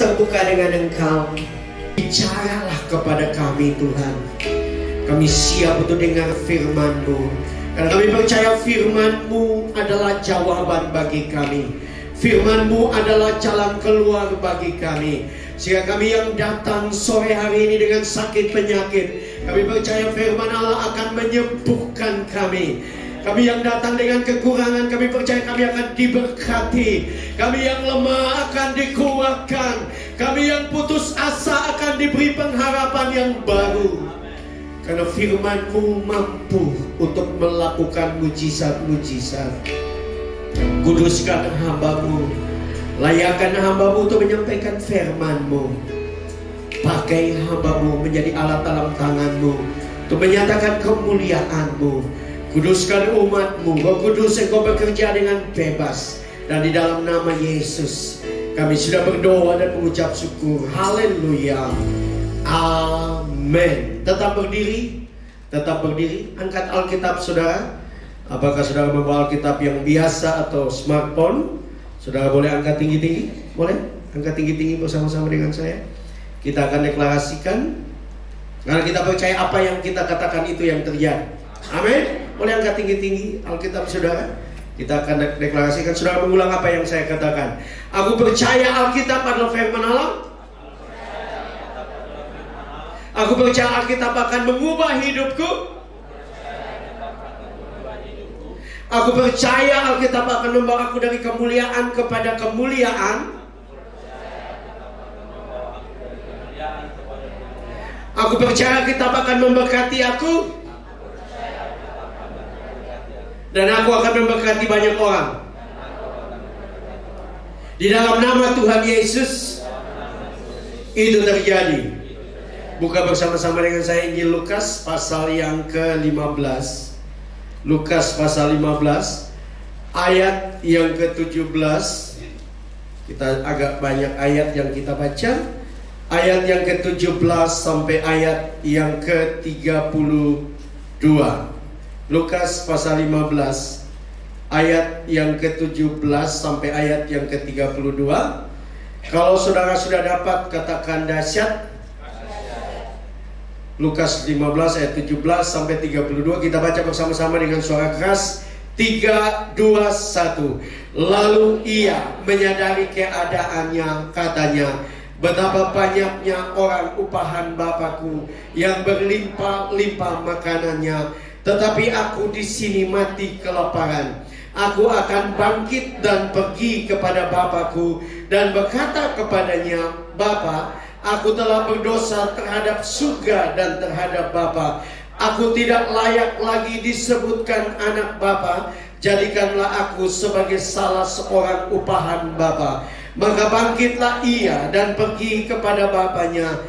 terbuka dengan Engkau. Bicaralah kepada kami Tuhan. Kami siap untuk dengar firman-Mu, karena kami percaya firman-Mu adalah jawaban bagi kami. Firman-Mu adalah jalan keluar bagi kami. Sehingga kami yang datang sore hari ini dengan sakit penyakit, kami percaya firman Allah akan menyembuhkan kami. Kami yang datang dengan kekurangan, kami percaya kami akan diberkati. Kami yang lemah akan dikuatkan. Kami yang putus asa akan diberi pengharapan yang baru. Karena firman-Mu mampu untuk melakukan mujizat-mujizat. Kuduskan hamba-Mu, layakkan hamba-Mu untuk menyampaikan firman-Mu. Pakai hamba-Mu menjadi alat dalam tangan-Mu untuk menyatakan kemuliaan-Mu. Kuduskan umat-Mu, Roh Kudus, Engkau bekerja dengan bebas. Dan di dalam nama Yesus kami sudah berdoa dan mengucap syukur. Haleluya. Amin. Tetap berdiri. Tetap berdiri. Angkat Alkitab saudara. Apakah saudara membawa Alkitab yang biasa atau smartphone? Saudara boleh angkat tinggi-tinggi? Boleh? Angkat tinggi-tinggi bersama-sama dengan saya. Kita akan deklarasikan. Karena kita percaya apa yang kita katakan itu yang terjadi. Amin. Boleh angkat tinggi-tinggi Alkitab saudara. Kita akan deklarasikan. Saudara mengulang apa yang saya katakan. Aku percaya Alkitab adalah firman Allah. Aku percaya Alkitab akan mengubah hidupku. Aku percaya Alkitab akan membawa aku dari kemuliaan kepada kemuliaan. Aku percaya Alkitab akan memberkati aku. Dan aku akan memberkati banyak orang. Di dalam nama Tuhan Yesus itu terjadi. Buka bersama-sama dengan saya Injil Lukas pasal yang ke-15. Lukas pasal 15 ayat yang ke-17. Kita agak banyak ayat yang kita baca. Ayat yang ke-17 sampai ayat yang ke-32. Lukas pasal 15 ayat yang ke-17 sampai ayat yang ke-32. Kalau saudara sudah dapat katakan dahsyat. Lukas 15 ayat 17 sampai 32. Kita baca bersama-sama dengan suara keras. 3, 2, 1. Lalu ia menyadari keadaannya, katanya, betapa banyaknya orang upahan Bapakku yang berlimpah-limpah makanannya, tetapi aku di sini mati kelaparan. Aku akan bangkit dan pergi kepada Bapakku dan berkata kepadanya, Bapa, aku telah berdosa terhadap surga dan terhadap Bapa. Aku tidak layak lagi disebutkan anak Bapa. Jadikanlah aku sebagai salah seorang upahan Bapa. Maka bangkitlah ia dan pergi kepada bapaknya.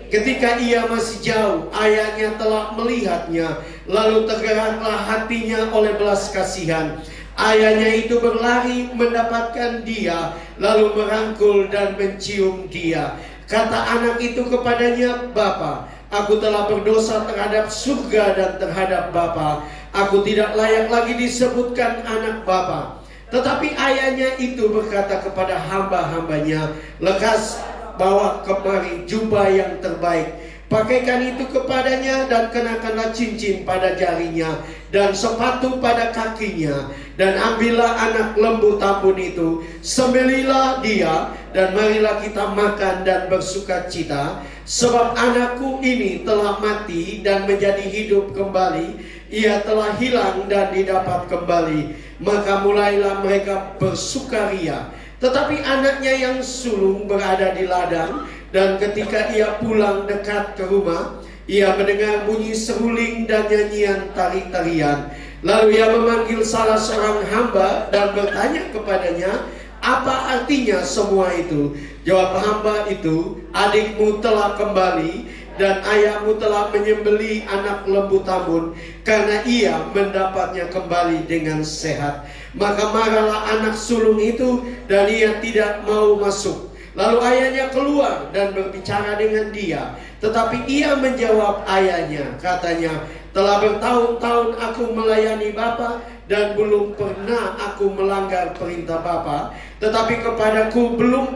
Ketika ia masih jauh, ayahnya telah melihatnya. Lalu tergeraklah hatinya oleh belas kasihan. Ayahnya itu berlari mendapatkan dia, lalu merangkul dan mencium dia. Kata anak itu kepadanya, Bapa, aku telah berdosa terhadap surga dan terhadap Bapa. Aku tidak layak lagi disebutkan anak Bapa. Tetapi ayahnya itu berkata kepada hamba-hambanya, lekas bawa kemari jubah yang terbaik, pakaikan itu kepadanya dan kenakanlah cincin pada jarinya dan sepatu pada kakinya, dan ambillah anak lembu tambun itu, sembelihlah dia, dan marilah kita makan dan bersukacita, sebab anakku ini telah mati dan menjadi hidup kembali, ia telah hilang dan didapat kembali. Maka mulailah mereka bersukaria. Tetapi anaknya yang sulung berada di ladang, dan ketika ia pulang dekat ke rumah, ia mendengar bunyi seruling dan nyanyian tari-tarian. Lalu ia memanggil salah seorang hamba dan bertanya kepadanya, apa artinya semua itu? Jawab hamba itu, adikmu telah kembali dan ayahmu telah menyembelih anak lembu tambun, karena ia mendapatnya kembali dengan sehat. Maka marahlah anak sulung itu dan ia tidak mau masuk. Lalu ayahnya keluar dan berbicara dengan dia. Tetapi ia menjawab ayahnya, katanya, telah bertahun-tahun aku melayani Bapa dan belum pernah aku melanggar perintah Bapa. Tetapi kepadaku belum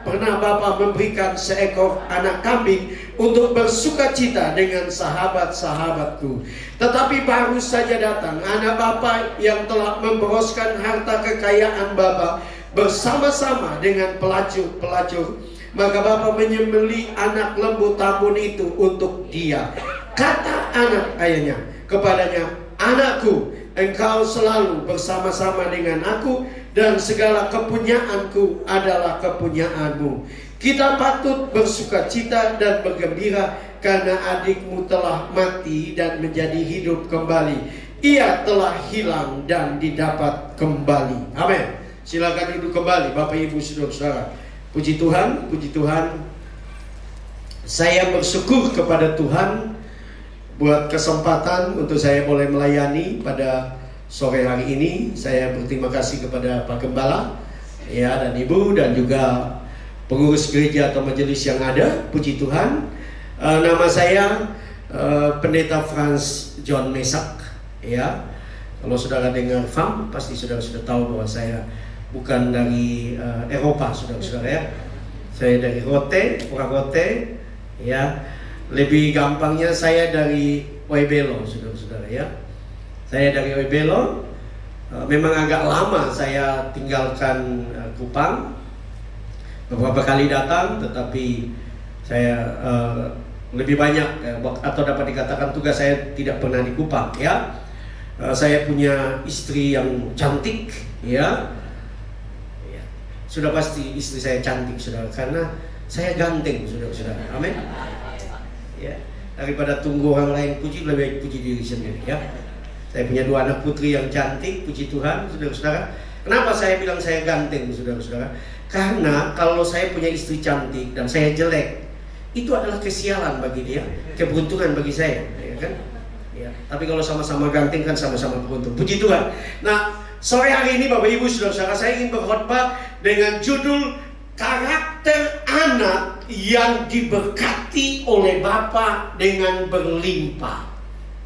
pernah Bapa memberikan seekor anak kambing untuk bersukacita dengan sahabat-sahabatku. Tetapi baru saja datang anak Bapa yang telah memboroskan harta kekayaan Bapa bersama-sama dengan pelacur-pelacur. Maka Bapa menyembelih anak lembu tambun itu untuk dia. Kata anak ayahnya kepadanya, "Anakku, engkau selalu bersama-sama dengan aku, dan segala kepunyaanku adalah kepunyaanmu. Kita patut bersukacita dan bergembira karena adikmu telah mati dan menjadi hidup kembali. Ia telah hilang dan didapat kembali." Amin. Silakan duduk kembali Bapak Ibu Saudara-saudara. Puji Tuhan, puji Tuhan. Saya bersyukur kepada Tuhan buat kesempatan untuk saya boleh melayani pada sore hari ini. Saya berterima kasih kepada Pak Gembala ya, dan Ibu, dan juga pengurus gereja atau majelis yang ada. Puji Tuhan. Nama saya Pendeta Franz John Mesak ya. Kalau saudara dengar FAM, pasti saudara sudah tahu bahwa saya bukan dari Eropa, saudara-saudara ya. Saya dari Rote, orang Rote ya. Lebih gampangnya saya dari Oebelo, saudara-saudara ya. Saya dari Oebelo. Memang agak lama saya tinggalkan Kupang. Beberapa kali datang, tetapi saya lebih banyak atau dapat dikatakan tugas saya tidak pernah di Kupang ya. Saya punya istri yang cantik ya. Sudah pasti istri saya cantik, saudara, karena saya ganteng, saudara-saudara. Amin. Ya, daripada tunggu orang lain puji, lebih baik puji diri sendiri ya. Saya punya 2 anak putri yang cantik, puji Tuhan, saudara-saudara. Kenapa saya bilang saya ganteng, saudara-saudara? Karena kalau saya punya istri cantik dan saya jelek, itu adalah kesialan bagi dia, keberuntungan bagi saya, ya kan? Ya. Tapi kalau sama-sama ganteng kan sama-sama beruntung. Puji Tuhan. Nah, sore hari ini Bapak Ibu Saudara-saudara, saya ingin berkhotbah dengan judul karakter anak yang diberkati oleh Bapa dengan berlimpah.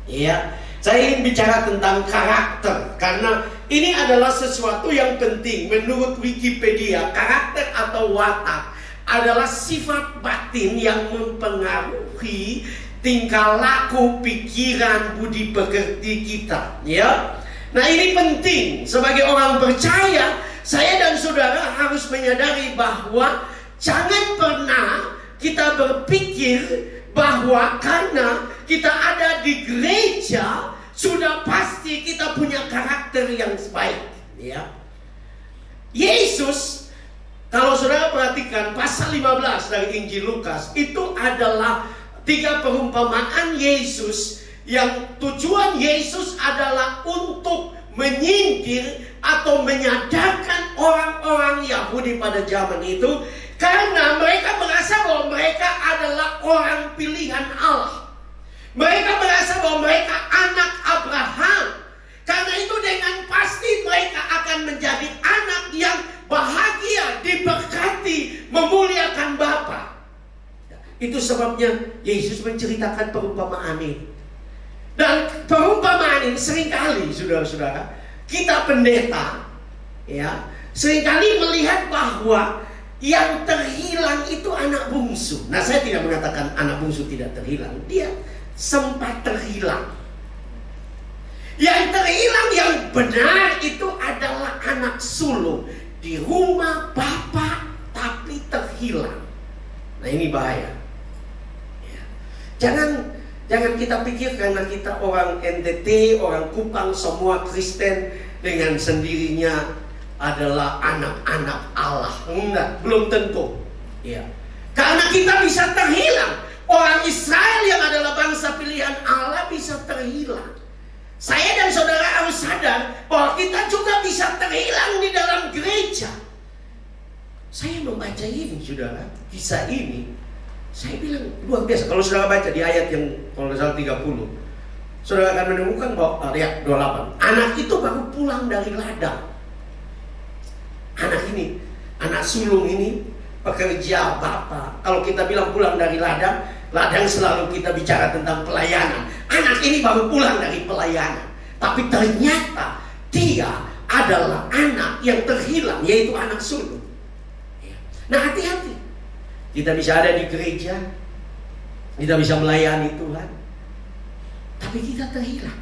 Ya, saya ingin bicara tentang karakter karena ini adalah sesuatu yang penting. Menurut Wikipedia, karakter atau watak adalah sifat batin yang mempengaruhi tingkah laku, pikiran, budi pekerti kita. Ya, nah ini penting sebagai orang percaya. Saya dan saudara harus menyadari bahwa jangan pernah kita berpikir bahwa karena kita ada di gereja sudah pasti kita punya karakter yang baik. Ya. Yesus, kalau saudara perhatikan pasal 15 dari Injil Lukas, itu adalah 3 perumpamaan Yesus yang tujuan Yesus adalah untuk menyingkir atau menyadarkan orang-orang Yahudi pada zaman itu, karena mereka merasa bahwa mereka adalah orang pilihan Allah. Mereka merasa bahwa mereka anak Abraham. Karena itu dengan pasti mereka akan menjadi anak yang bahagia, diberkati, memuliakan Bapa. Itu sebabnya Yesus menceritakan perumpamaan ini. Dan perumpamaan ini seringkali, saudara-saudara, kita pendeta ya, seringkali melihat bahwa yang terhilang itu anak bungsu. Nah, saya tidak mengatakan anak bungsu tidak terhilang. Dia sempat terhilang. Yang terhilang yang benar itu adalah anak sulung di rumah Bapa tapi terhilang. Nah, ini bahaya ya. Jangan kita pikir karena kita orang NTT, orang Kupang, semua Kristen dengan sendirinya adalah anak-anak Allah. Enggak, belum tentu. Ya. Karena kita bisa terhilang. Orang Israel yang adalah bangsa pilihan Allah bisa terhilang. Saya dan saudara harus sadar bahwa kita juga bisa terhilang di dalam gereja. Saya membaca ini, saudara, kisah ini. Saya bilang luar biasa. Kalau saudara baca di ayat yang kalau salah 30, saudara akan menemukan bahwa ayat 28, anak itu baru pulang dari ladang. Anak ini, anak sulung ini pekerja Bapa. Kalau kita bilang pulang dari ladang selalu kita bicara tentang pelayanan. Anak ini baru pulang dari pelayanan, tapi ternyata dia adalah anak yang terhilang, yaitu anak sulung. Nah, hati-hati. Kita bisa ada di gereja, kita bisa melayani Tuhan, tapi kita terhilang.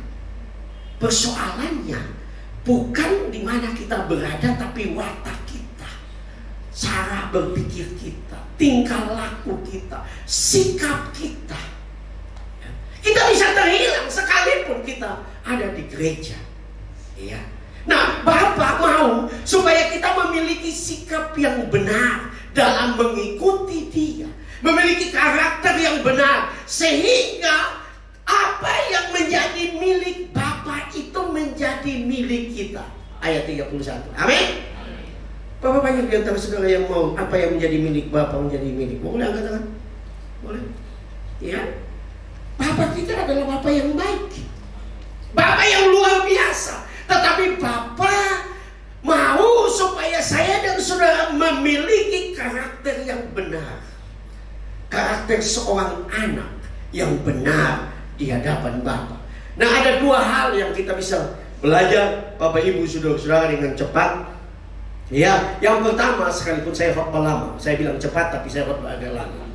Persoalannya bukan di mana kita berada, tapi watak kita, cara berpikir kita, tingkah laku kita, sikap kita. Kita bisa terhilang sekalipun kita ada di gereja. Ya. Nah, Bapak mau supaya kita memiliki sikap yang benar dalam mengikuti Dia, memiliki karakter yang benar, sehingga apa yang menjadi milik Bapa itu menjadi milik kita. Ayat 31. Amin. Bapak banyak di antara saudara yang mau apa yang menjadi milik Bapa menjadi milik. Boleh angkat tangan? Boleh? Ya. Bapa kita adalah Bapa yang baik, Bapa yang luar biasa. Tetapi Bapa mau supaya saya dan saudara memiliki karakter yang benar, karakter seorang anak yang benar di hadapan Bapa. Nah, ada dua hal yang kita bisa belajar, Bapak Ibu saudara-saudara, dengan cepat. Ya, yang pertama, sekalipun saya khotbah lama, saya bilang cepat tapi saya khotbah agak lama.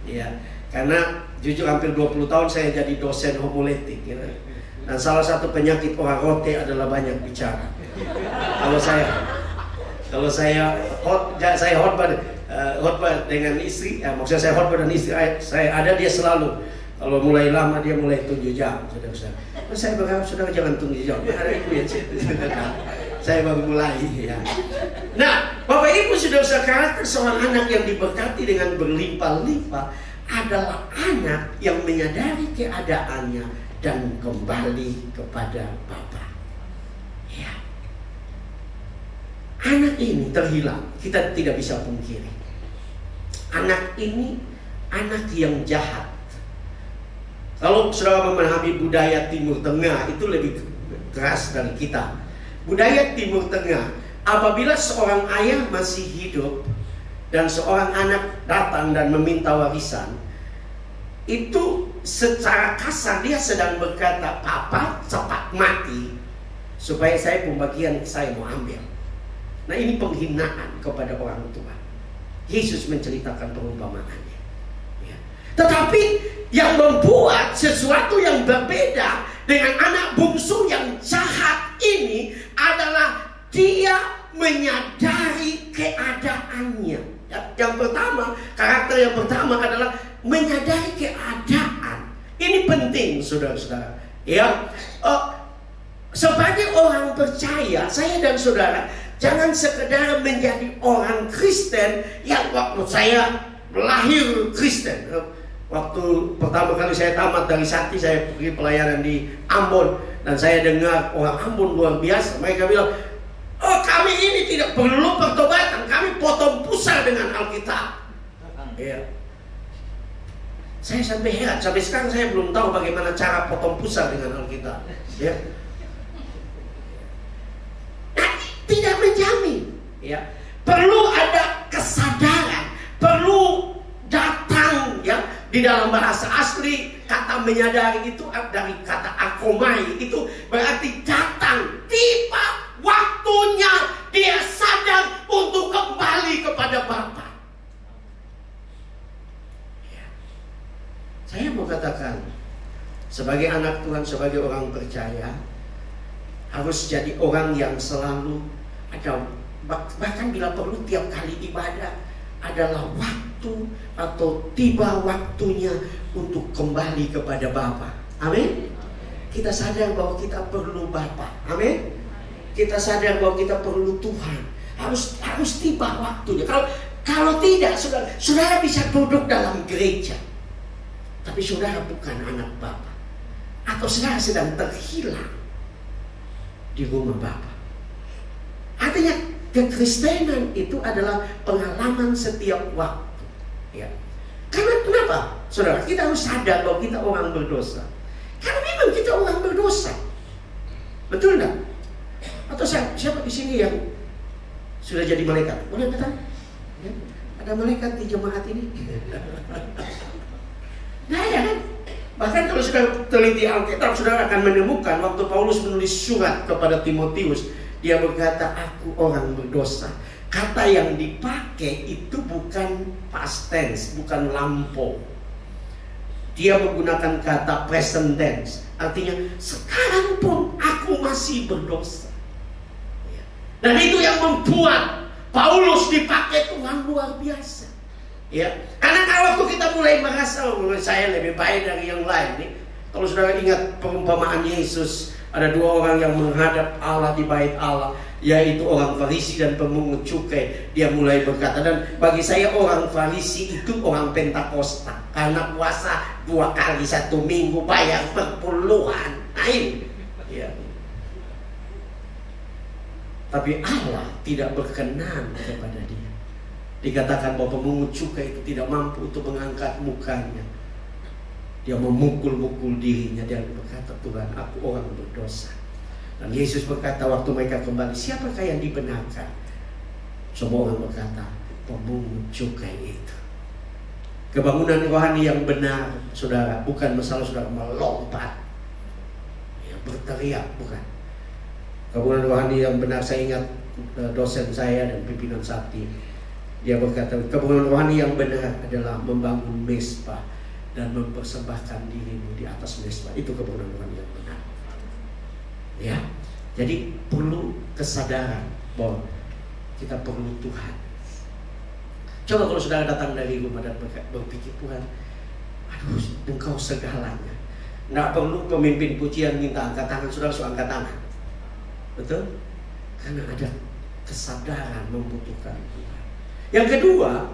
Ya, karena jujur hampir 20 tahun saya jadi dosen homiletik, ya. Dan salah satu penyakit orang rote adalah banyak bicara. Kalau saya khotbah dengan istri, maksudnya saya khotbah dan istri saya ada, dia selalu kalau mulai lama dia mulai 7 jam, saudara-saudara. Saya berharap saudara jangan 7 jam. Ada ibu yang saya baru mulai, ya. Nah, Bapak Ibu saudara-saudara, karakter seorang anak yang diberkati dengan berlimpah-limpah adalah anak yang menyadari keadaannya dan kembali kepada Bapa. Ya. Anak ini terhilang, kita tidak bisa pungkiri. Anak ini anak yang jahat. Kalau saudara memahami budaya Timur Tengah, itu lebih keras dari kita. Budaya Timur Tengah, apabila seorang ayah masih hidup dan seorang anak datang dan meminta warisan, itu secara kasar dia sedang berkata, "Papa cepat mati supaya saya pembagian saya mau ambil." Nah, ini penghinaan kepada orang tua. Yesus menceritakan perumpamaannya, ya. Tetapi yang membuat sesuatu yang berbeda dengan anak bungsu yang jahat ini adalah dia menyadari keadaannya. Yang pertama, karakter yang pertama adalah menyadari keadaan. Ini penting, saudara-saudara. Ya, sebagai orang percaya, saya dan saudara jangan sekedar menjadi orang Kristen yang waktu saya lahir Kristen. Waktu pertama kali saya tamat dari Sakti, saya pergi pelayanan di Ambon dan saya dengar orang Ambon luar biasa. Mereka bilang, "Oh, kami ini tidak perlu pertobatan, kami potong pusar dengan Alkitab." Ya. Saya sampai heran, sampai sekarang saya belum tahu bagaimana cara potong pusar dengan Alkitab. Ya. Nah, tidak menjamin. Ya. Perlu ada kesadaran, perlu datang, ya. Di dalam bahasa asli kata menyadari itu dari kata akomai, itu berarti datang, tiba waktunya dia sadar untuk kembali kepada Bapa. Ya. Saya mau katakan, sebagai anak Tuhan, sebagai orang percaya, harus jadi orang yang selalu ada, bahkan bila perlu tiap kali ibadah adalah waktu atau tiba waktunya untuk kembali kepada Bapa. Amin. Kita sadar bahwa kita perlu Bapa. Amin. Kita sadar bahwa kita perlu Tuhan. Harus tiba waktunya. Kalau tidak, saudara bisa duduk dalam gereja, tapi saudara bukan anak Bapa, atau saudara sedang terhilang di rumah Bapa. Artinya kekristenan itu adalah pengalaman setiap waktu, ya. Karena kenapa, saudara? Kita harus sadar bahwa kita orang berdosa. Karena memang kita orang berdosa, betul enggak? Atau siapa di sini yang sudah jadi malaikat? Boleh kata? Ya? Ada malaikat di jemaat ini? Nah, ya kan? Bahkan kalau sudah teliti Alkitab, saudara akan menemukan waktu Paulus menulis surat kepada Timotius, dia berkata, "Aku orang berdosa. kata yang dipakai itu bukan past tense, bukan lampau. Dia menggunakan kata present tense, artinya sekarang pun aku masih berdosa. Dan itu yang membuat Paulus dipakai Tuhan luar biasa. Ya, karena kalau waktu kita mulai merasa saya lebih baik dari yang lain nih. Kalau saudara ingat perumpamaan Yesus, ada dua orang yang menghadap Allah di bait Allah, yaitu orang Farisi dan pemungut cukai. Dia mulai berkata, dan bagi saya orang Farisi itu orang Pentakosta, karena puasa 2 kali 1 minggu, bayar perpuluhan. Ya. Tapi Allah tidak berkenan kepada dia. Dikatakan bahwa pemungut cukai itu tidak mampu untuk mengangkat mukanya. Dia memukul-mukul dirinya dan berkata, Tuhan, aku orang berdosa. Dan Yesus berkata waktu mereka kembali, siapakah yang dibenarkan? Semua orang berkata, pemungut cukai itu. Kebangunan rohani yang benar, saudara, bukan masalah saudara melompat, ya, berteriak, bukan. Kebangunan rohani yang benar, saya ingat dosen saya dan pimpinan sakti, dia berkata, kebangunan rohani yang benar adalah membangun mezbah dan mempersembahkan dirimu di atas mezbah. Itu kebangunan rohani yang benar. Ya, jadi perlu kesadaran bahwa kita perlu Tuhan. Coba kalau saudara datang dari rumah dan berpikir, Tuhan, aduh, Engkau segalanya. Nggak perlu pemimpin pujian minta angkat tangan, saudara suruh angkat tangan. Betul? Karena ada kesadaran membutuhkan Tuhan. Yang kedua,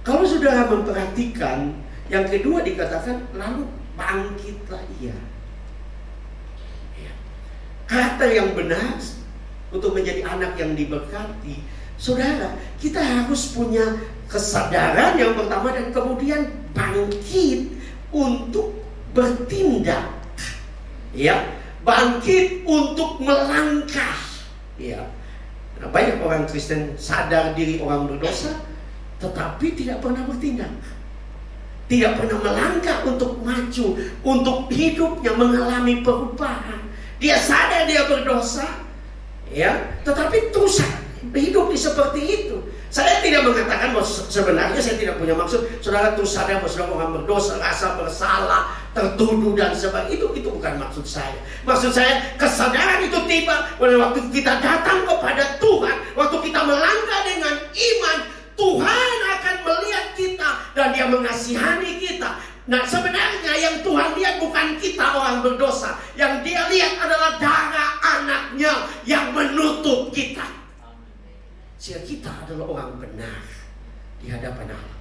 kalau saudara memperhatikan, yang kedua dikatakan, lalu bangkitlah ia. Ya. Kata yang benar untuk menjadi anak yang diberkati, saudara, kita harus punya kesadaran yang pertama dan kemudian bangkit untuk bertindak. Ya, bangkit untuk melangkah. Ya. Nah, banyak orang Kristen sadar diri orang berdosa, tetapi tidak pernah bertindak. Tidak pernah melangkah untuk maju, untuk hidupnya mengalami perubahan. Dia sadar dia berdosa, ya, tetapi terus hidup seperti itu. Saya tidak mengatakan bahwa sebenarnya saya tidak punya maksud saudara terus sadar bahwa saudara orang berdosa, rasa bersalah, tertuduh dan sebagainya. Itu bukan maksud saya. Maksud saya kesadaran itu tiba pada waktu kita datang kepada Tuhan, waktu kita melangkah dengan iman. Tuhan akan melihat kita dan Dia mengasihani kita. Nah, sebenarnya yang Tuhan lihat bukan kita orang berdosa. Yang Dia lihat adalah darah anaknya yang menutup kita. Sehingga kita adalah orang benar di hadapan Allah.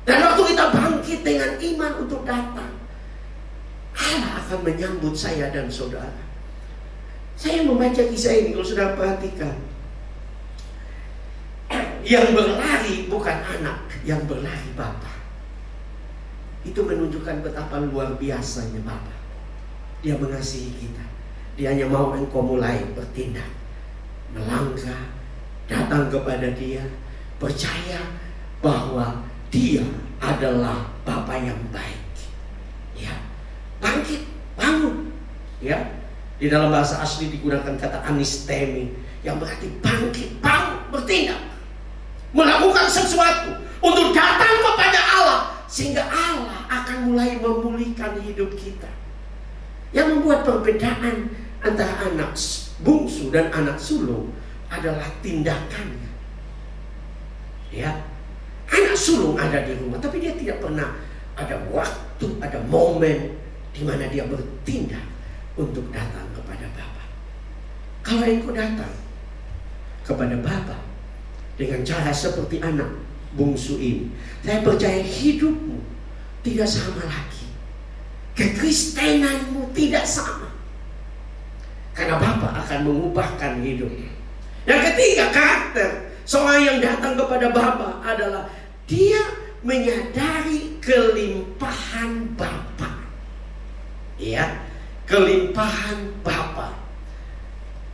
Dan waktu kita bangkit dengan iman untuk datang, Allah akan menyambut saya dan saudara. Saya membaca kisah ini, kalau saudara perhatikan, yang berlari bukan anak, yang berlari Bapa. Itu menunjukkan betapa luar biasanya Bapa. Dia mengasihi kita. Dia hanya mau engkau mulai bertindak, melangkah, datang kepada Dia, percaya bahwa Dia adalah Bapa yang baik. Ya, bangkit, bangun. Ya, di dalam bahasa asli digunakan kata anistemi, yang berarti bangkit, bangun, bertindak. Melakukan sesuatu untuk datang kepada Allah, sehingga Allah akan mulai memulihkan hidup kita. Yang membuat perbedaan antara anak bungsu dan anak sulung adalah tindakannya. Ya, anak sulung ada di rumah, tapi dia tidak pernah ada waktu, ada momen di mana dia bertindak untuk datang kepada Bapa. Kalau engkau datang kepada Bapa dengan cara seperti anak bungsu ini, saya percaya hidupmu tidak sama lagi. Kekristenanmu tidak sama. Karena Bapa akan mengubahkan hidupnya. Yang ketiga, karakter seorang yang datang kepada Bapa adalah dia menyadari kelimpahan Bapa. Ya, kelimpahan Bapa.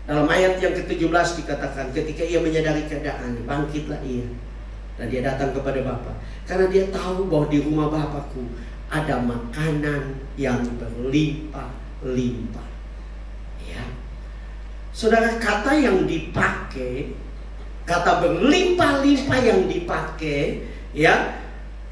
Dalam ayat yang ke-17 dikatakan, ketika ia menyadari keadaan, bangkitlah ia. Dan dia datang kepada Bapa. Karena dia tahu bahwa di rumah Bapakku ada makanan yang berlimpah-limpah. Ya. Saudara, kata yang dipakai Kata berlimpah-limpah yang dipakai ya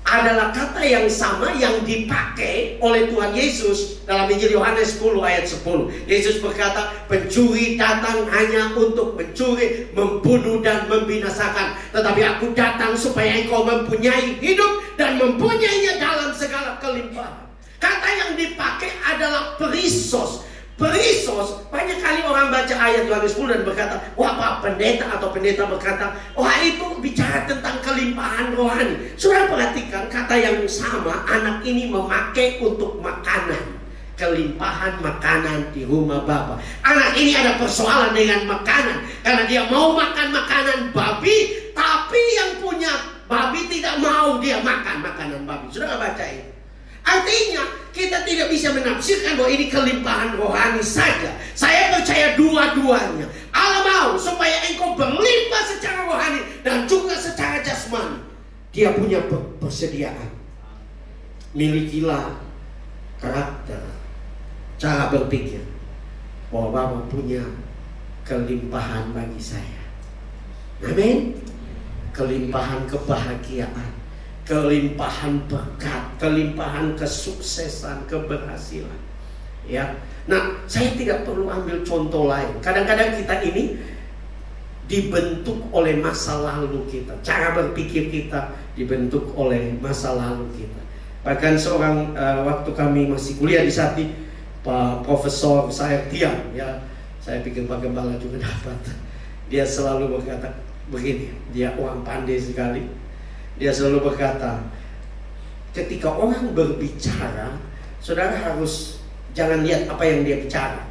adalah kata yang sama yang dipakai oleh Tuhan Yesus dalam Injil Yohanes 10 ayat 10. Yesus berkata, pencuri datang hanya untuk mencuri, membunuh dan membinasakan. Tetapi aku datang supaya engkau mempunyai hidup dan mempunyainya dalam segala kelimpahan. Kata yang dipakai adalah perisos. Perisos, banyak kali orang baca ayat Yohanes 10 dan berkata, wah Pak pendeta atau pendeta berkata, wah itu bicara tentang kelimpahan rohani. Sudah perhatikan kata yang sama, anak ini memakai untuk makanan. Kelimpahan makanan di rumah Bapa. Anak ini ada persoalan dengan makanan, karena dia mau makan makanan babi, tapi yang punya babi tidak mau dia makan makanan babi. Sudah baca itu? Artinya kita tidak bisa menafsirkan bahwa ini kelimpahan rohani saja. Saya percaya dua-duanya. Allah mau supaya engkau berlimpah secara rohani dan juga secara jasmani. Dia punya persediaan. Milikilah karakter, cara berpikir bahwa Bapa punya kelimpahan bagi saya. Amin. Kelimpahan kebahagiaan, kelimpahan berkat, kelimpahan kesuksesan, keberhasilan. Ya. Nah, saya tidak perlu ambil contoh lain. Kadang-kadang kita ini dibentuk oleh masa lalu kita. Cara berpikir kita dibentuk oleh masa lalu kita. Bahkan seorang waktu kami masih kuliah di Sati, Pak Profesor saya Tiang, ya, saya pikir Pak Gembala juga dapat. Dia selalu berkata begini, dia orang pandai sekali. Dia selalu berkata, ketika orang berbicara, saudara harus jangan lihat apa yang dia bicara.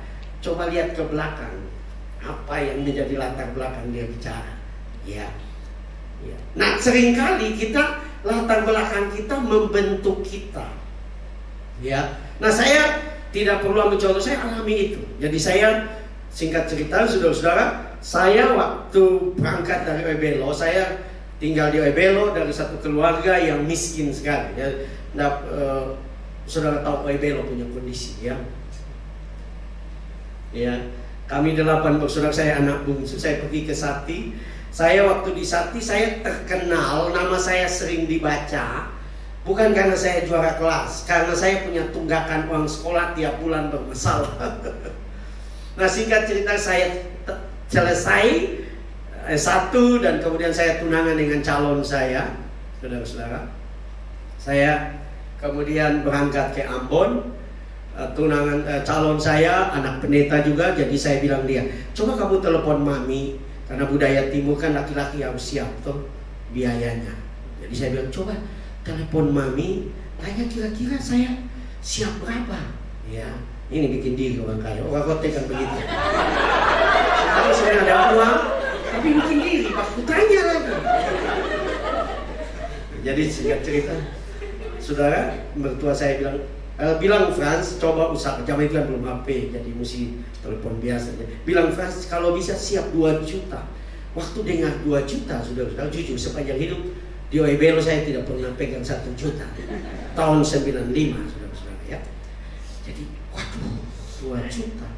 Coba lihat ke belakang, apa yang menjadi latar belakang dia bicara. Ya. Nah, seringkali kita latar belakang kita membentuk kita. Ya. Nah, saya tidak perlu ambil contoh, saya alami itu. Jadi saya singkat cerita, saudara-saudara, saya waktu berangkat dari Oebelo, saya tinggal di Oebelo dari satu keluarga yang miskin sekali. Ya. Nah, saudara tahu Oebelo punya kondisi, ya. Ya, kami 8 bersaudara, saya anak bungsu. Saya pergi ke Sati. Saya waktu di Sati saya terkenal, nama saya sering dibaca. Bukan karena saya juara kelas, karena saya punya tunggakan uang sekolah tiap bulan bermasalah. Nah, singkat cerita, saya selesai S1 dan kemudian saya tunangan dengan calon saya, saudara-saudara. Saya kemudian berangkat ke Ambon. Calon saya anak pendeta juga, jadi saya bilang dia, coba kamu telepon mami, karena budaya timur kan laki-laki harus siap tuh biayanya. Jadi saya bilang, coba telepon mami, tanya kira-kira saya siap berapa. Ya, ini bikin diri orang kaya, orang kota kan begitu. Kalau saya ada uang, tapi bikin diri, aku tanya lagi. Jadi singkat cerita, saudara, mertua saya bilang Frans, coba usaha. Zaman itu kan belum HP, jadi mesti telepon biasa. Bilang Frans, kalau bisa siap 2 juta. Waktu dengar 2 juta, saudara-saudara, jujur sepanjang hidup di Oebelo saya tidak pernah pegang 1 juta. Tahun 95, saudara-saudara, ya. Jadi, waduh, 2 juta.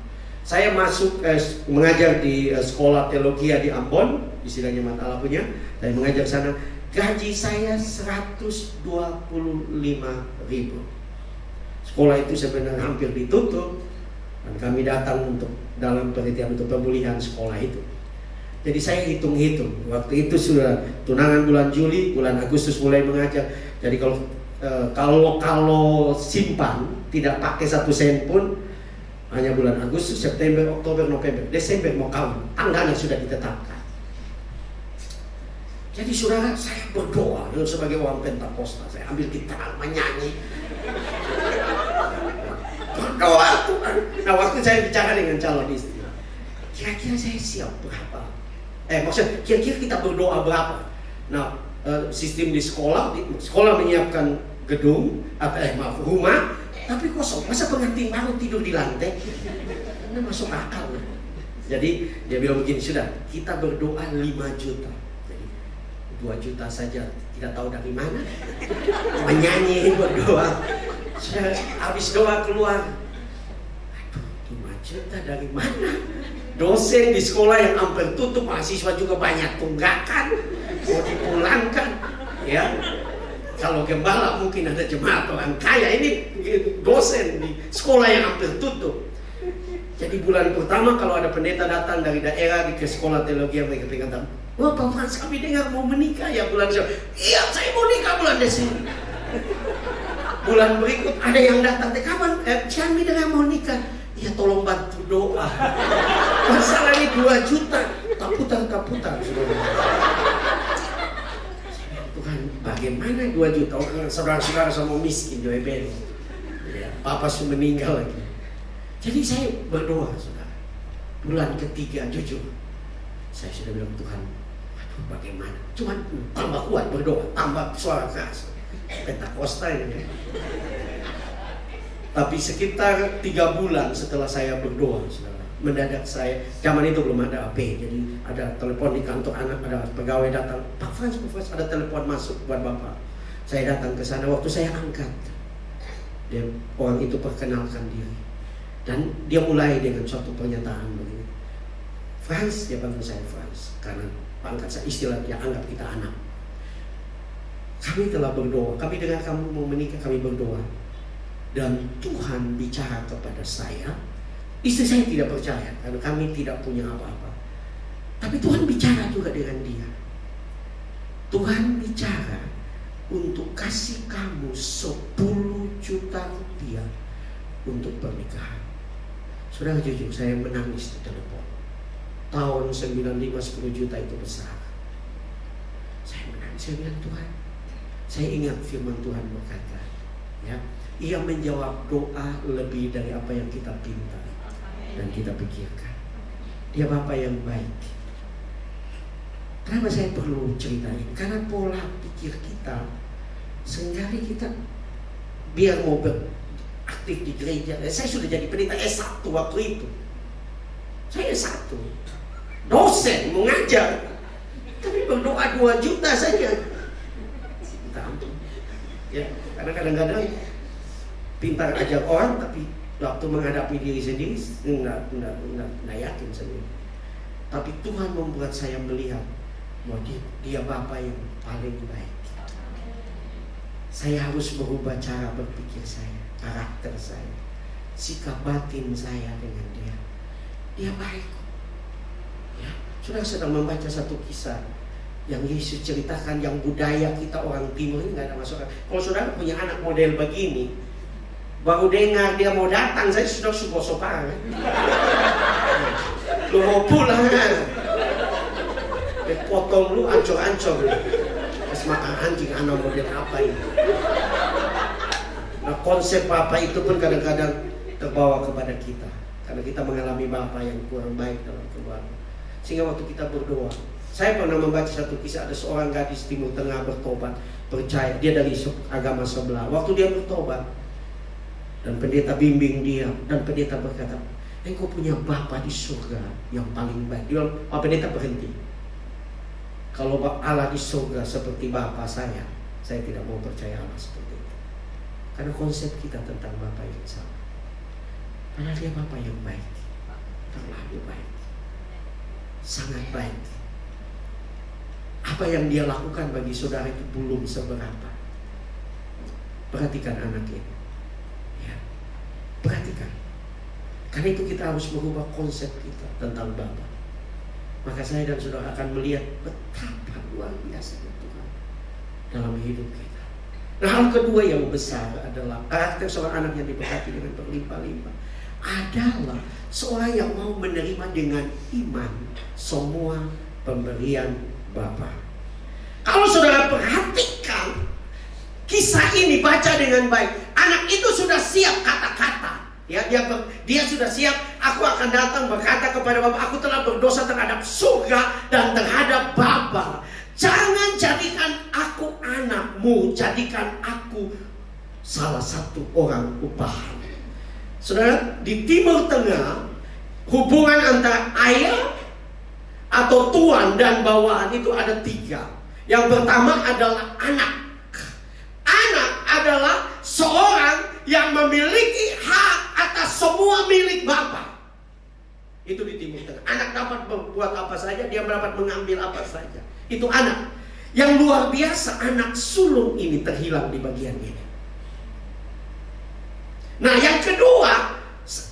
Saya masuk mengajar di sekolah teologi di Ambon, istilahnya Matala punya. Saya mengajar sana. Gaji saya 125.000. Sekolah itu sebenarnya hampir ditutup dan kami datang untuk dalam penelitian untuk pemulihan sekolah itu. Jadi saya hitung-hitung. Waktu itu sudah tunangan bulan Juli, bulan Agustus mulai mengajar. Jadi kalau simpan tidak pakai 1 sen pun, hanya bulan Agustus, September, Oktober, November, Desember mau kawin, tanggalnya sudah ditetapkan. Jadi saudara, saya berdoa sebagai orang Pentakosta, saya ambil gitar, menyanyi, berdoa Tuhan. Nah, waktu saya bicara dengan calon istri, kira-kira saya siap berapa? Maksudnya kira-kira kita berdoa berapa? Nah, sistem di sekolah menyiapkan gedung, rumah, tapi kosong. Masa pengantin baru tidur di lantai? Ini masuk akal. Jadi dia bilang begini, sudah kita berdoa 5 juta. 2 juta saja tidak tahu dari mana, menyanyi berdoa. Saya habis doa keluar, aduh 5 juta dari mana? Dosen di sekolah yang hampir tutup, mahasiswa juga banyak tunggakan, mau dipulangkan, ya. Kalau gembala mungkin ada jemaat orang kaya, ini dosen di sekolah yang hampir tutup. Jadi bulan pertama kalau ada pendeta datang dari daerah ke sekolah teologi, mereka pegang, wah Pak Frans, kami dengar mau menikah ya bulan Desember. Iya, saya mau nikah bulan Desember. Bulan berikut ada yang datang, kapan? Kami dengar mau nikah. Ya tolong bantu doa. Masalahnya 2 juta, tak putar. Tuhan, bagaimana 2 juta? Orang saudara-saudara sama miskin, joeben. Ya, papa sudah meninggal lagi. Jadi saya berdoa, saudara. Bulan ketiga, jujur, saya sudah bilang, Tuhan, aduh bagaimana? Cuman tambah kuat berdoa, tambah suara keras. Pentakosta ini. Tapi sekitar 3 bulan setelah saya berdoa, saudara, mendadak saya, zaman itu belum ada AP, jadi ada telepon di kantor anak, ada pegawai datang, Pak Frans, ada telepon masuk buat Bapak. Saya datang ke sana, waktu saya angkat, dan orang itu perkenalkan diri, dan dia mulai dengan suatu pernyataan begini, Frans, dia panggil saya Frans, karena pangkat saya istilah dia anggap kita anak. Kami telah berdoa, kami dengar kamu mau menikah, kami berdoa. Dan Tuhan bicara kepada saya. Istri saya tidak percaya karena kami tidak punya apa-apa. Tapi Tuhan bicara juga dengan dia. Tuhan bicara untuk kasih kamu 10 juta rupiah untuk pernikahan. Saudara, jujur saya menangis di telepon. Tahun 95 10 juta itu besar. Saya menangis, saya bilang, Tuhan, saya ingat firman Tuhan berkata, ya, Ia menjawab doa lebih dari apa yang kita pinta dan kita pikirkan. Dia Bapa yang baik. Kenapa saya perlu ceritain? Karena pola pikir kita, seringkali kita biar mau aktif di gereja. Saya sudah jadi pendeta S1 waktu itu. Saya S1, dosen, mengajar, tapi berdoa 2 juta saja. Minta ampun. Ya, karena kadang-kadang pintar ajar orang, tapi waktu menghadapi diri sendiri nggak yakin sendiri. Tapi Tuhan membuat saya melihat bahwa dia Bapa yang paling baik. Saya harus berubah cara berpikir saya, karakter saya, sikap batin saya dengan dia. Dia baik. Ya, saudara sedang membaca satu kisah yang Yesus ceritakan, yang budaya kita orang Timur ini nggak ada masalah. Kalau saudara punya anak model begini, baru dengar dia mau datang, saya sudah sopar. Lu mau pulang kan? Potong lu ancur-ancur. Pas makan anjing, anak model apa ini? Nah, konsep Bapa itu pun kadang-kadang terbawa kepada kita, karena kita mengalami Bapa yang kurang baik dalam keluarga. Sehingga waktu kita berdoa, saya pernah membaca satu kisah, ada seorang gadis Timur Tengah bertobat, percaya, dia dari agama sebelah. Waktu dia bertobat, dan pendeta bimbing dia, dan pendeta berkata, engkau punya Bapa di surga yang paling baik. Dia bilang, Pak Pendeta berhenti. Kalau Allah di surga seperti Bapa saya tidak mau percaya Allah seperti itu. Karena konsep kita tentang Bapa yang sama. Padahal dia Bapa yang baik, terlalu baik, sangat baik. Apa yang dia lakukan bagi saudara itu belum seberapa. Perhatikan anak ini. Perhatikan. Karena itu kita harus merubah konsep kita tentang Bapa. Maka saya dan saudara akan melihat betapa luar biasa Tuhan dalam hidup kita. Nah, hal kedua yang besar adalah karakter seorang anak yang diberkati dengan berlimpah-limpah adalah seorang yang mau menerima dengan iman semua pemberian Bapa. Kalau saudara perhatikan kisah ini, baca dengan baik. Anak itu sudah siap kata-kata. Ya, dia sudah siap. Aku akan datang berkata kepada Bapa, aku telah berdosa terhadap surga dan terhadap Bapa. Jangan jadikan aku anakmu, jadikan aku salah satu orang upahan. Saudara, di Timur Tengah, hubungan antara ayah atau tuan dan bawaan itu ada 3. Yang pertama adalah anak. Anak adalah seorang yang memiliki hak atas semua milik Bapa. Itu di Timur Tengah. Anak dapat berbuat apa saja, dia dapat mengambil apa saja. Itu anak. Yang luar biasa, anak sulung ini terhilang di bagian ini. Nah, yang kedua,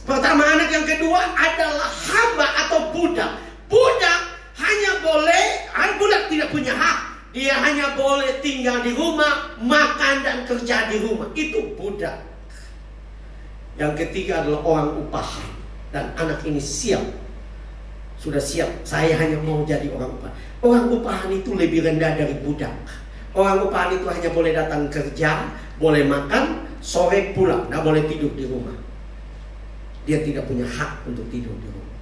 pertama anak yang kedua adalah hamba atau budak. Budak hanya boleh, budak tidak punya hak. Dia hanya boleh tinggal di rumah, makan dan kerja di rumah. Itu budak. Yang ketiga adalah orang upahan. Dan anak ini siap. Sudah siap, saya hanya mau jadi orang upahan. Orang upahan itu lebih rendah dari budak. Orang upahan itu hanya boleh datang kerja, boleh makan, sore pulang, tidak boleh tidur di rumah. Dia tidak punya hak untuk tidur di rumah.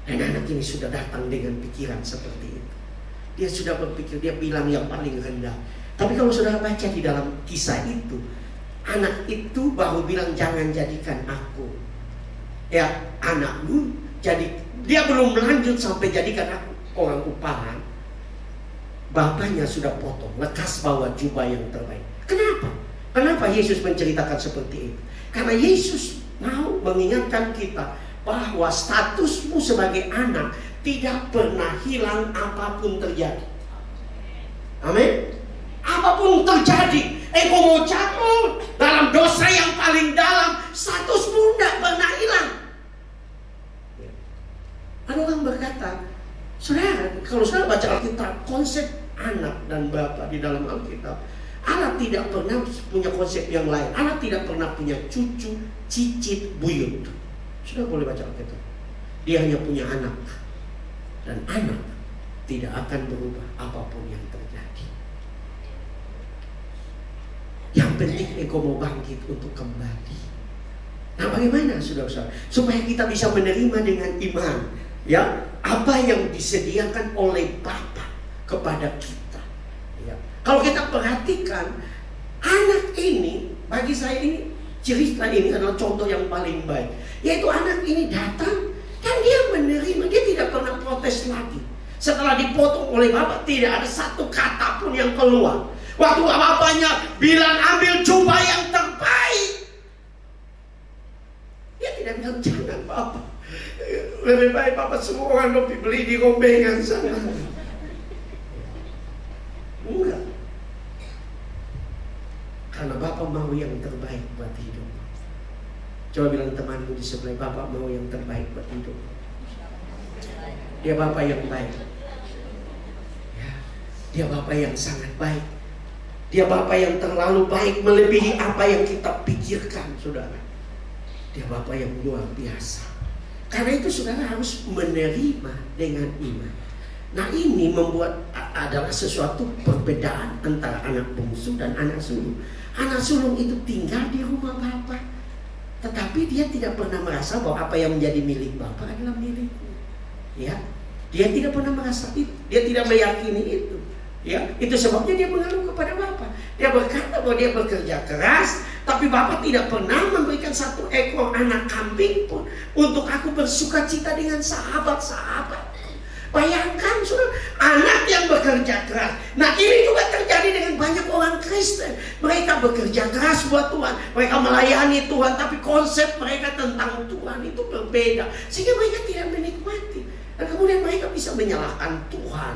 Dan anak ini sudah datang dengan pikiran seperti itu. Dia sudah berpikir, dia bilang yang paling rendah. Tapi kalau saudara baca di dalam kisah itu, anak itu baru bilang jangan jadikan aku ya anakmu. Jadi dia belum lanjut sampai jadikan aku orang upahan. Bapaknya sudah potong, lekas bawa jubah yang terbaik. Kenapa? Kenapa Yesus menceritakan seperti itu? Karena Yesus mau mengingatkan kita bahwa statusmu sebagai anak tidak pernah hilang apapun terjadi. Amin. Apapun terjadi, engkau mau jatuh dalam dosa yang paling dalam, statusmu tidak pernah hilang. Ada orang berkata, saudara, kalau saudara baca Alkitab, konsep anak dan bapa di dalam Alkitab, Allah tidak pernah punya konsep yang lain. Allah tidak pernah punya cucu, cicit, buyut. Saudara boleh baca Alkitab. Dia hanya punya anak. Dan anak tidak akan berubah apapun yang terjadi. Yang penting engkau mau bangkit untuk kembali. Nah, bagaimana saudara-saudara? Supaya kita bisa menerima dengan iman, ya, apa yang disediakan oleh Bapa kepada kita. Ya. Kalau kita perhatikan, anak ini, bagi saya ini, cerita ini adalah contoh yang paling baik. Yaitu anak ini datang dan dia menerima, dia tidak pernah protes lagi. Setelah dipotong oleh bapak, tidak ada satu kata pun yang keluar. Waktu bapaknya bilang ambil jubah yang terbaik, dia tidak bilang jangan bapak, lebih baik bapak semua orang lebih beli di rombengan sana. Enggak. Karena bapak mau yang terbaik buat hidup. Coba bilang temanmu di sebelah, bapak mau yang terbaik buat hidup. Dia bapak yang baik. Ya, dia bapak yang sangat baik. Dia bapak yang terlalu baik, melebihi apa yang kita pikirkan, saudara. Dia bapak yang luar biasa. Karena itu saudara harus menerima dengan iman. Nah, ini membuat adalah sesuatu perbedaan antara anak bungsu dan anak sulung. Anak sulung itu tinggal di rumah bapak, tetapi dia tidak pernah merasa bahwa apa yang menjadi milik bapak adalah miliknya. Ya, dia tidak pernah merasa itu, dia tidak meyakini itu. Ya, itu sebabnya dia mengeluh kepada bapak. Dia berkata bahwa dia bekerja keras, tapi bapak tidak pernah memberikan satu ekor anak kambing pun untuk aku bersuka cita dengan sahabat-sahabat. Bayangkan saudara, anak yang bekerja keras. Nah, ini juga terjadi dengan banyak orang Kristen. Mereka bekerja keras buat Tuhan, mereka melayani Tuhan, tapi konsep mereka tentang Tuhan itu berbeda, sehingga mereka tidak menikmati. Dan kemudian mereka bisa menyalahkan Tuhan.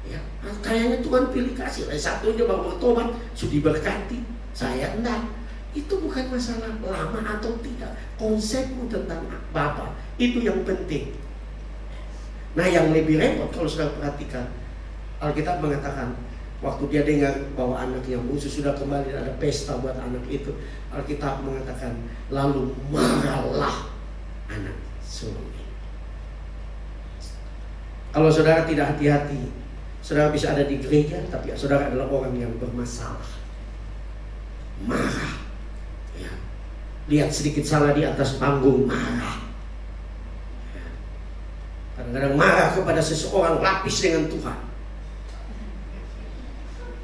Ya, kayaknya Tuhan pilih kasih. Satu dia baru bertobat, sudah diberkati, saya enggak. Itu bukan masalah lama atau tidak. Konsepmu tentang Bapa itu yang penting. Nah, yang lebih repot kalau sudah perhatikan, Alkitab mengatakan waktu dia dengar bahwa anak yang bungsu sudah kembali dan ada pesta buat anak itu, Alkitab mengatakan lalu marahlah anak sulung. Kalau saudara tidak hati-hati, saudara bisa ada di gereja, tapi saudara adalah orang yang bermasalah. Marah. Ya. Lihat sedikit salah di atas panggung, marah. Ya. Kadang-kadang marah kepada seseorang, lapis dengan Tuhan.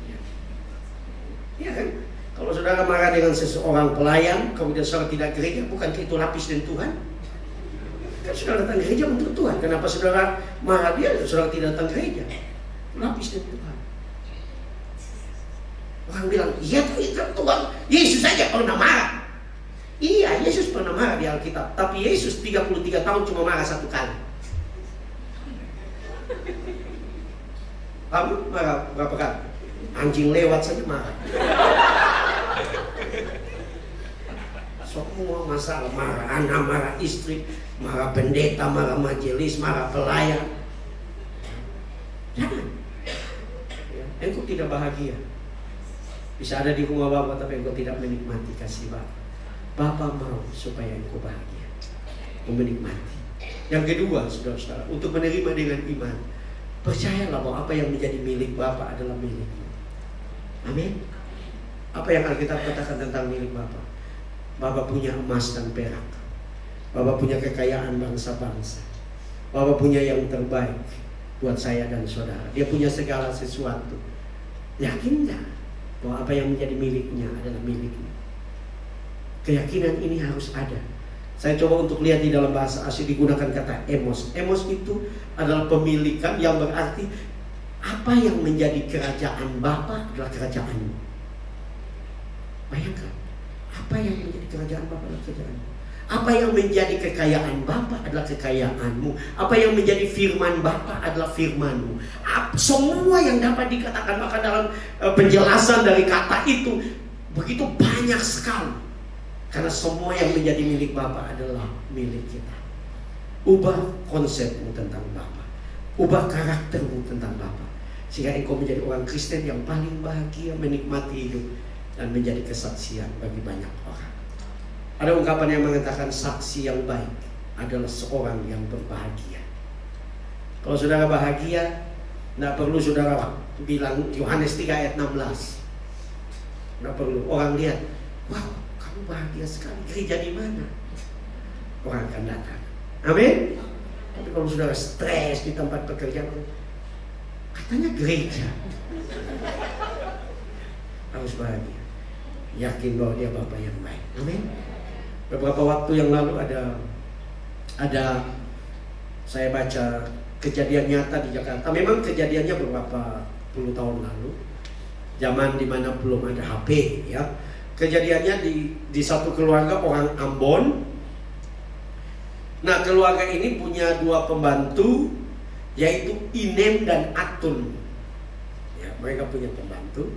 Ya. Ya kan? Kalau saudara marah dengan seseorang pelayan, kemudian saudara tidak gereja, bukan itu lapis dengan Tuhan? Kan saudara datang gereja untuk Tuhan. Kenapa saudara marah dia, saudara tidak datang gereja? Lapis dengan Tuhan. Orang bilang, iya itu Tuhan, Yesus saja pernah marah. Iya, Ya, Yesus pernah marah di Alkitab, tapi Yesus 33 tahun cuma marah 1 kali. Kamu marah berapa kali? Anjing lewat saja marah. Semua masalah marah anak, marah istri, marah pendeta, marah majelis, marah pelayan. Jangan. Ya, engkau tidak bahagia. Bisa ada di rumah Bapak tapi engkau tidak menikmati kasih Bapak. Bapak mau supaya engkau bahagia, menikmati. Yang kedua, saudara-saudara, untuk menerima dengan iman, percayalah bahwa apa yang menjadi milik Bapak adalah milikmu. Amin. Apa yang Alkitab katakan tentang milik Bapak? Bapak punya emas dan perak. Bapak punya kekayaan bangsa-bangsa. Bapak punya yang terbaik buat saya dan saudara. Dia punya segala sesuatu. Yakin nggak bahwa apa yang menjadi miliknya adalah miliknya? Keyakinan ini harus ada. Saya coba untuk lihat di dalam bahasa asli digunakan kata emos. Emos itu adalah pemilikan yang berarti apa yang menjadi kerajaan Bapa adalah kerajaanmu. Bayangkan, apa yang menjadi kerajaan Bapa adalah kerajaanmu. Apa yang menjadi kekayaan Bapa adalah kekayaanmu. Apa yang menjadi firman Bapa adalah firmanmu. Semua yang dapat dikatakan, maka dalam penjelasan dari kata itu begitu banyak sekali. Karena semua yang menjadi milik Bapa adalah milik kita. Ubah konsepmu tentang Bapa. Ubah karaktermu tentang Bapa. Sehingga engkau menjadi orang Kristen yang paling bahagia, menikmati hidup, dan menjadi kesaksian bagi banyak orang. Ada ungkapan yang mengatakan saksi yang baik adalah seorang yang berbahagia. Kalau saudara bahagia, tidak perlu saudara bilang Yohanes 3 ayat 16. Tidak perlu. Orang lihat, wow, kamu bahagia sekali. Gereja di mana? Orang akan datang. Amin. Tapi kalau saudara stres di tempat pekerjaan, katanya gereja, harus bahagia. Yakin bahwa dia Bapa yang baik. Amin. Beberapa waktu yang lalu ada saya baca kejadian nyata di Jakarta. Memang kejadiannya beberapa puluh tahun lalu, zaman dimana belum ada HP, ya. Kejadiannya di satu keluarga orang Ambon. Nah, keluarga ini punya 2 pembantu, yaitu Inem dan Atun. Ya, mereka punya pembantu.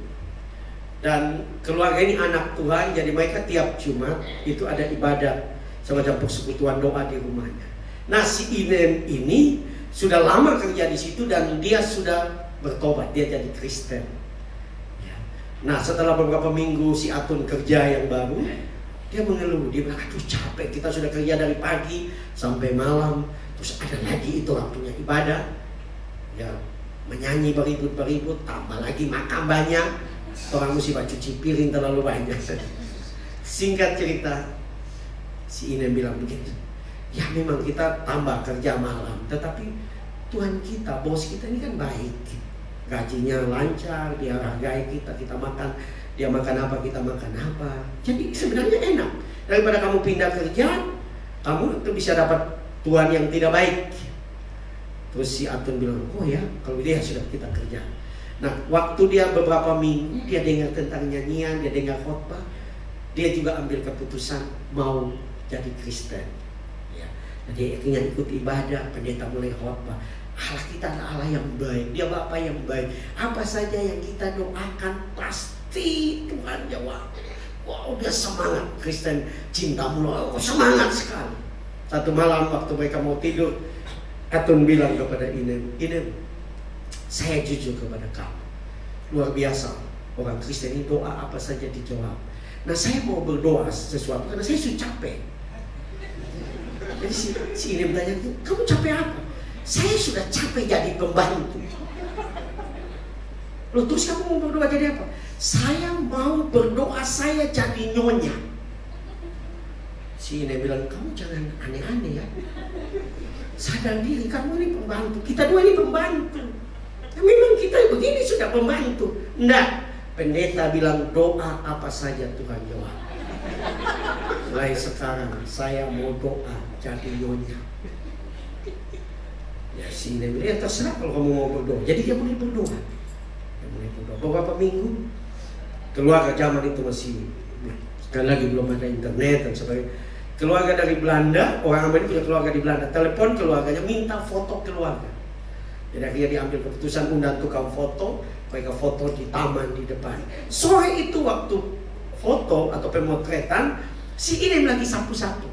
Dan keluarga ini anak Tuhan, jadi mereka tiap Jumat itu ada ibadah semacam persekutuan doa di rumahnya. Nah, si Inem ini sudah lama kerja di situ dan dia sudah bertobat, dia jadi Kristen. Ya. Nah, setelah beberapa minggu si Atun kerja yang baru, dia mengeluh, dia bilang, aduh capek, kita sudah kerja dari pagi sampai malam, terus ada lagi itu waktunya ibadah, ya menyanyi beribut-beribut, tambah lagi makan banyak. Orang mesti cuci piring terlalu banyak. Singkat cerita, si Inem bilang begitu. Ya memang kita tambah kerja malam, tetapi Tuhan kita, bos kita ini kan baik. Gajinya lancar, dia hargai kita, kita makan, dia makan apa, kita makan apa. Jadi sebenarnya enak. Daripada kamu pindah kerja, kamu itu bisa dapat Tuhan yang tidak baik. Terus si Atun bilang, oh ya, kalau dia sudah kita kerja. Nah, waktu dia beberapa minggu, dia dengar tentang nyanyian, dia dengar khotbah, dia juga ambil keputusan mau jadi Kristen. Ya. Jadi akhirnya ikut ibadah, pendeta mulai khotbah. Allah kita adalah Allah yang baik, dia Bapa yang baik. Apa saja yang kita doakan pasti Tuhan jawab. Wow, dia semangat. Kristen cinta mulu, semangat sekali. Satu malam waktu mereka mau tidur, Atun bilang kepada Inem, Inem, saya jujur kepada kamu, luar biasa orang Kristen ini doa apa saja dijawab. Nah, saya mau berdoa sesuatu karena saya sudah capek. Jadi si Inem tanya, kamu capek apa? Saya sudah capek jadi pembantu. Loh, terus kamu mau berdoa jadi apa? Saya mau berdoa saya jadi nyonya. Si Inem bilang, kamu jangan aneh-aneh ya. Sadar diri, kamu ini pembantu, kita dua ini pembantu. Nah, memang kita begini sudah pembantu. Enggak, pendeta bilang doa apa saja Tuhan jawab. Mulai sekarang saya mau doa jadi nyonya. Ya si Inem bilang, ya terserah kalau kamu mau berdoa. Jadi dia mulai berdoa. Dia mulai berdoa. Beberapa minggu keluarga zaman itu masih Kan lagi belum ada internet dan sebagainya. Keluarga dari Belanda, orang Amerika punya keluarga di Belanda, telepon keluarganya minta foto keluarga. Jadi akhirnya diambil keputusan undang tukang foto, mereka foto di taman di depan. Sore itu waktu foto atau pemotretan, si Inem lagi sapu-sapu.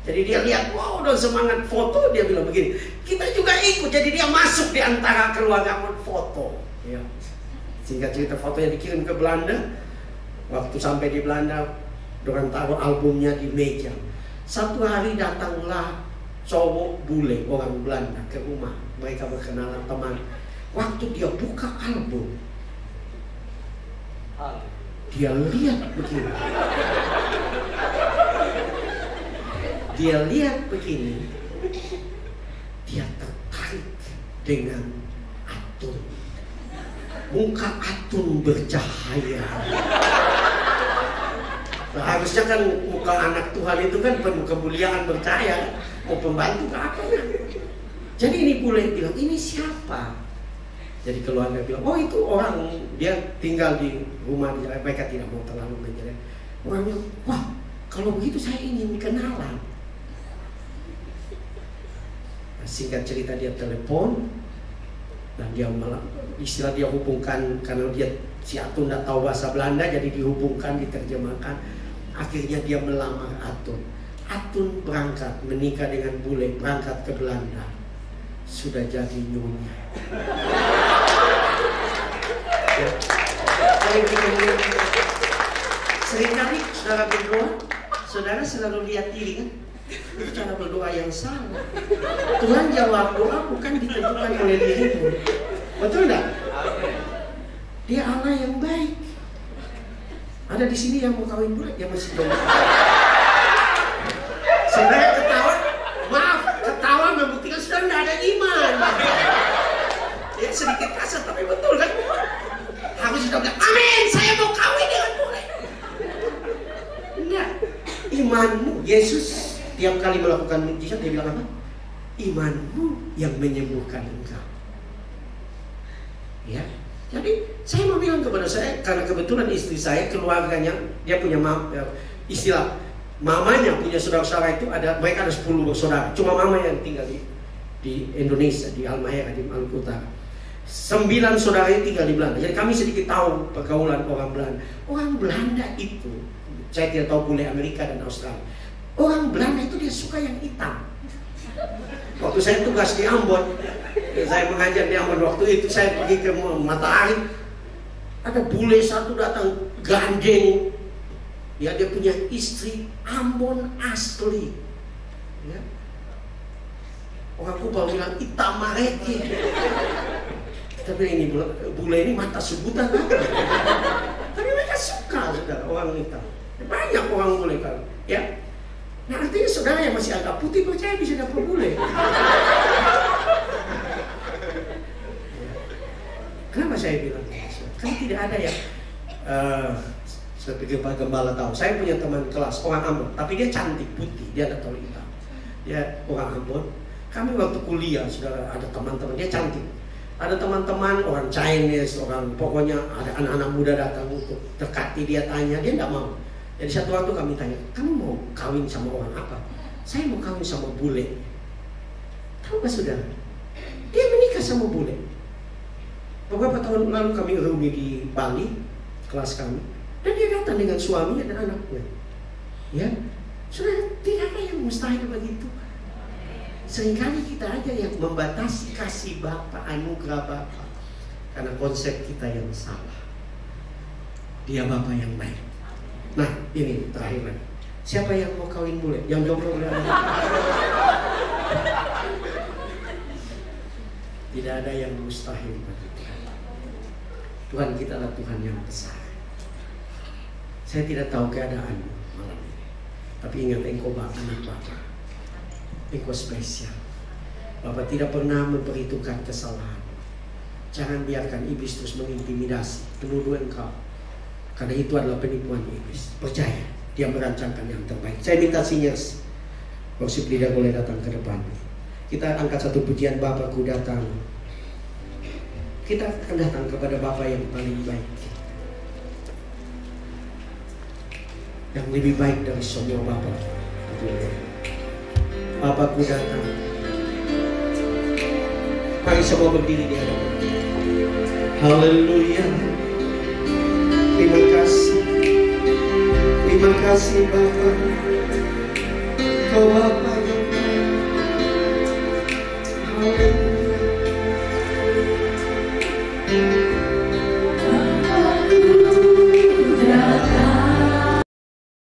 Jadi dia lihat, wow, udah semangat foto, dia bilang begini, kita juga ikut. Jadi dia masuk di antara keluarga foto. Ya. Singkat cerita, fotonya dikirim ke Belanda. Waktu sampai di Belanda, orang taruh albumnya di meja. Satu hari datanglah cowok bule orang Belanda ke rumah. Mereka berkenalan teman. Waktu dia buka album, dia lihat begini. Dia lihat begini. Dia tertarik dengan Atun. Muka Atun bercahaya. Nah, harusnya kan muka anak Tuhan itu kan penuh kemuliaan, bercahaya. Mau pembantu ke apa kan? Jadi ini bule bilang, ini siapa? Jadi keluarga bilang, oh itu orang, dia tinggal di rumah di Jakarta. Mereka tidak mau terlalu menjelaskan. Orang bilang, wah kalau begitu saya ingin kenalan. Nah, singkat cerita dia telepon dan dia malah istilah dia hubungkan, karena dia si Atun tidak tahu bahasa Belanda, jadi dihubungkan, diterjemahkan. Akhirnya dia melamar Atun. Atun berangkat menikah dengan bule, berangkat ke Belanda. Sudah jadi nyonya. Ya. Seringkali saudara berdoa, saudara selalu lihat diri kan? Itu cara berdoa yang salah. Tuhan jawab doa bukan ditentukan oleh dirimu. Betul enggak? Dia Allah yang baik. Ada di sini yang mau kawin bule, yang masih belum. Saudara ketawa, maaf, ketawa membuktikan saudara tidak ada iman. Ya sedikit kasar tapi betul kan? Harus sudah bilang, amin, saya mau kawin dengan bule. Enggak, imanmu. Yesus tiap kali melakukan mujizat dia bilang apa? Imanmu yang menyembuhkan engkau. Ya. Jadi saya mau bilang kepada saya, karena kebetulan istri saya keluarganya dia punya istilah mamanya punya saudara-saudara itu ada, mereka ada 10 bersaudara. Cuma mama yang tinggal di Indonesia, di Halmahera, di Maluku Utara. 9 saudaranya tinggal di Belanda. Jadi kami sedikit tahu pergaulan orang Belanda. Orang Belanda itu, saya tidak tahu bule Amerika dan Australia. Orang Belanda itu dia suka yang hitam. Waktu saya tugas di Ambon, saya mengajar di Ambon, waktu itu saya pergi ke Matahari, ada bule satu datang gandeng, ya dia punya istri Ambon asli, ya. Orang Kuba bilang hitam mareki. Tapi ini bule ini mata sebutan apa? Tapi mereka suka saudara orang hitam. Banyak orang bule kan, ya. Nah artinya saudara yang masih agak putih percaya bisa dapat bule. Kenapa saya bilang? Kan tidak ada ya. Saya pikir Pak Gembala tahu. Saya punya teman kelas orang Ambon, tapi dia cantik putih, dia tidak terlalu hitam. Dia orang Ambon. Kami waktu kuliah, saudara, ada teman-teman dia cantik. Ada teman-teman orang Chinese, orang pokoknya ada anak-anak muda datang untuk dekati dia, tanya, dia tidak mau. Jadi satu waktu kami tanya, kamu mau kawin sama orang apa? Saya mau kawin sama bule. Tahu gak saudara? Dia menikah sama bule. Beberapa tahun lalu kami reuni di Bali, kelas kami, dan dia datang dengan suaminya dan anaknya. Ya, saudara, tidak ada yang mustahil begitu. Seringkali kita aja yang membatasi kasih Bapa, anugerah Bapa, karena konsep kita yang salah. Dia Bapa yang baik. Nah, ini terakhir lagi. Siapa yang mau kawin bule? Yang jomblo boleh. Tidak ada yang mustahil bagi Tuhan. Tuhan kita adalah Tuhan yang besar. Saya tidak tahu keadaanmu malam ini, tapi ingat engkau anak Bapa. Engkau spesial. Bapa tidak pernah memperhitungkan kesalahan. Jangan biarkan iblis terus mengintimidasi, menuduh engkau. Karena itu adalah penipuan iblis. Percaya, dia merancangkan yang terbaik. Saya minta singers, worship leader boleh datang ke depan. Kita angkat satu pujian, Bapakku datang. Kita akan datang kepada Bapa yang paling baik. yang lebih baik dari semua bapa. Bapakku datang. Mari semua berdiri di hadapan. Haleluya. Terima kasih. Terima kasih Bapa. Kau Bapa yang baik. Haleluya.